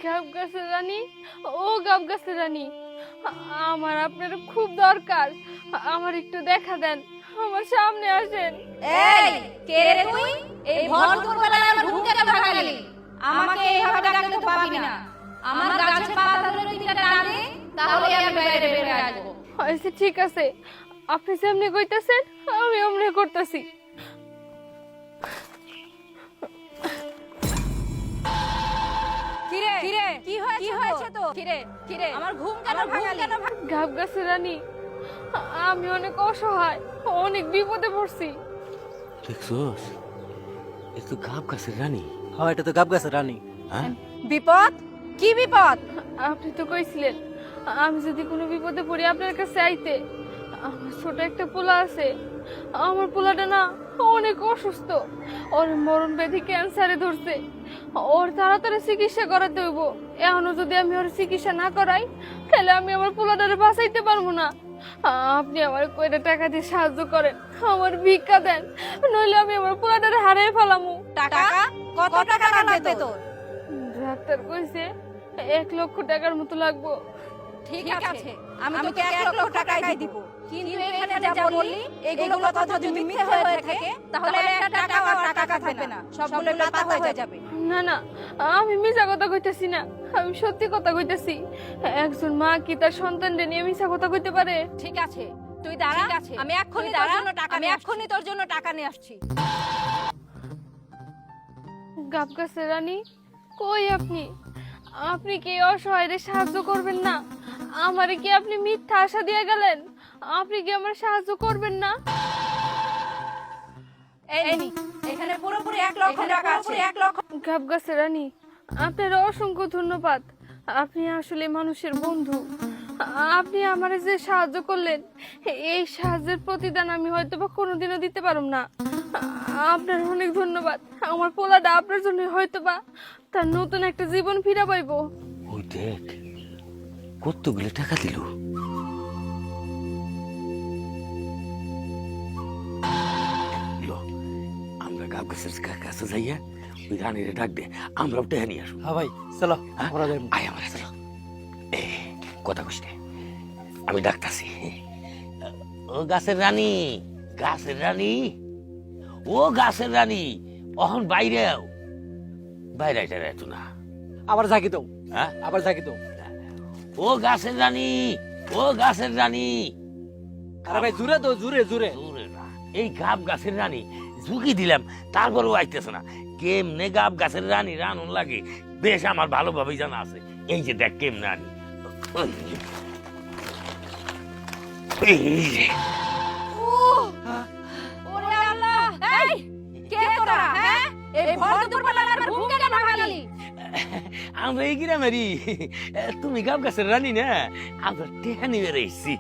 গাব গাছের রানী, ও গাব গাছের রানী, আমার আপনার খুব দরকার। আমার একটু দেখা দেন, আমার সামনে আসেন। এই কে রে তুই? এই ভর দুপুরবেলায় আমার ঘুম কেন ভাঙালি? আমাকে এইভাবে ডাকলে তো পাবি না। আমার গাছের পাতা ধরে তিনটা টান দে, তাহলে আমি বাইরে বের হয়ে আসবো। আচ্ছা ঠিক আছে, আপনি যেমনি কইতাছেন আমি অমনি করতেছি। কিরে কিরে কি হয়েছে তো? কিরে কিরে আমার ঘুম কেন ভাঙালি? গাব গাছের রানী, আমি অনেক অসহায়, অনেক বিপদে পড়ছি। দেখছোস, এ তো গাব গাছের রানী। হ্যাঁ, এটা তো গাব গাছের রানী। হ্যাঁ, বিপদ? কি বিপদ? আপনি তো কইছিলেন আমি যদি কোনো বিপদে পড়ি আপনার কাছে আইতে। আমার ছোট একটা পোলা আছে, আমার পোলাটা না অনেক অসুস্থ, ওর মরণ ব্যাধি ক্যান্সারে ধরছে। ওর তাড়াতাড়ি চিকিৎসা করাতে হইব। এখনো যদি আমি ওর চিকিৎসা না করাই তাহলে আমি আমার পোলাটারে বাঁচাইতে পারবো না। আপনি আমার কয়টা টাকা দিয়ে সাহায্য করেন, আমার ভিক্ষা দেন, নইলে আমি আমার পোলাটারে হারিয়ে ফেলামু। টাকা? কত টাকা লাগবে তোর? ডাক্তার কইছে 1,00,000 টাকার মতো লাগবো। ঠিক আছে, আমি তোকে 1,00,000 টাকাই দিব। কিন্তু এখানে যা বললি এগুলো কথা যদি মিথ্যে হয়ে থাকে তাহলে একটা টাকাও আর টাকা থাকবে না, সবগুলো লাতা হয়ে যাবে। না না, আমি মিছা কথা কইতেছি না, আমি সত্যি কথা কইতেছি। একজন মা কি তার সন্তানদের নিয়ে মিছা কথা কইতে পারে? ঠিক আছে, তুই দাঁড়া, আমি এক্ষুনি তোর জন্য টাকা নিয়ে আসছি। গাব গাছের রানী, কই আপনি? আপনি কি অসহায়দের সাহায্য করবেন না? আমারে কি আপনি মিথ্যা আশা দিয়ে গেলেন? আপনি কি আমার সাহায্য করবেন না? এই নি, এখানে পুরোপুরি 1,00,000 টাকা আছে। গাব গাছের রানী, আপনার অসংখ্য ধন্যবাদ। আপনি আসলে মানুষের বন্ধু। আপনি আমারে যে সাহায্য করলেন, এই সাহায্যের প্রতিদান আমি হয়তো বা কোনোদিনও দিতে পারব না। আপনার অনেক ধন্যবাদ। আমার পোলাটা আপনার জন্য হয়তো বা তার নতুন একটা জীবন ফিরে পাইবো। ওই দেখ কতগুলো টাকা দিল। লো, আমরা গাব গাছের কাছে যাইয়া ওই রানীরে ডাক দে, আমরাও টেহা নিয়ে আসবো। হ্যাঁ ভাই, চলো হ্যাঁ? আমরা যাই। আয় আমার চলো। কথা কইস নে, আমি ডাকতাছি। ও গাছের রানী, গাছের রানী, ও গাছের রানী, অহন বাইরেও বাইরে আইতো না। আবার জাগি দাও, হ্যাঁ, আবার জাগি দাও। ও গাছের রানী, ও গাছের রানী। আরে ভাই জুড়ে দাও, জুড়ে জুড়ে। দূরে না, এই গাব গাছের রানী ঝুঁকি দিলাম, তারপরেও আইতেছে না। কেমনে গাব গাছের রানী রানুন লাগে বেশ আমার ভালোভাবেই জানা আছে। এই যে দেখ কেমনে রানী, এই যে। ওরে আল্লাহ! এই কে তোরা? হ্যাঁ, এই ভর দুপুরবেলায় আমার ঘুম কেন ভাঙালি? আমরা এই গ্রামেরই। তুমি গাব গাছের রানী না, আমরা টেহা নিয়ে রয়েছি।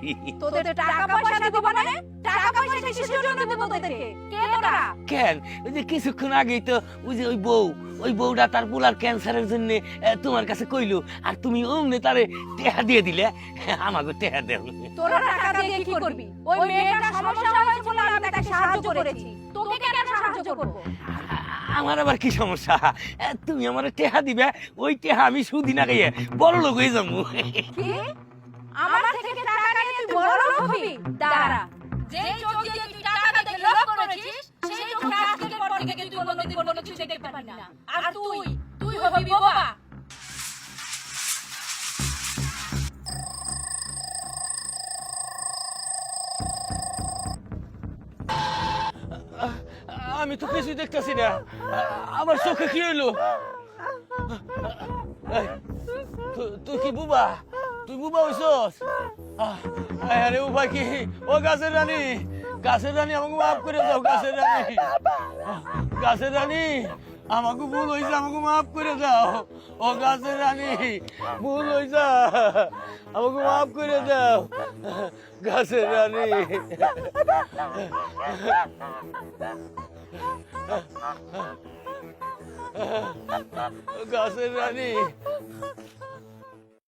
তোদের টাকা পয়সা দিব মানে? টাকা পয়সা কিসের জন্য দেব তোদেরকে? কে তোরা? কেন, ওই যে কিছুক্ষণ আগেই তো ওই যে ওই বউটা তার পোলার ক্যান্সারের জন্য তোমার কাছে কইলো, আর তুমি অমনে তারে টেহা দিয়ে দিলে। আমাকে টেহা দেও। তোরা টাকা দিয়ে কি করবি? ওই মেয়েটার সমস্যা হয়েছে বলে আমি তাকে সাহায্য করেছি। তোকে কেন সাহায্য করব? আমার আবার কি সমস্যা? তুমি আমার টেহা দিবে, ওই টেহা আমি সুদি না খাইয়ে বড় লোক হয়ে যাবো। কি? আমার থেকে টাকা নিয়ে তুই বড় লোক হবি? দাঁড়া, যেই চোখ দিয়ে তুই টাকা দেখে লোভ করেছিস, সেই চোখে আজকের পর থেকে তুই কোনোদিন কোনো কিছু দেখতে পারবি না। আর তুই হবি বোবা। আমি তো কিছুই দেখতেছি না, আমার চোখে কি হইলো? এই, তুই কি বুবা? তুই বুবা হইছস? আরে বুবা কি? ও গাছের রানী, গাছের রানী আমাকে মাফ করে দাও। গাছের রানী, গাছের রানী, আমাকে ভুল হয়েছে, আমাকে মাফ করে দাও। ও গাছের রানী, ভুল হয়েছে, আমাকে মাফ করে দাও। গাছের রানী, গাছের রানী,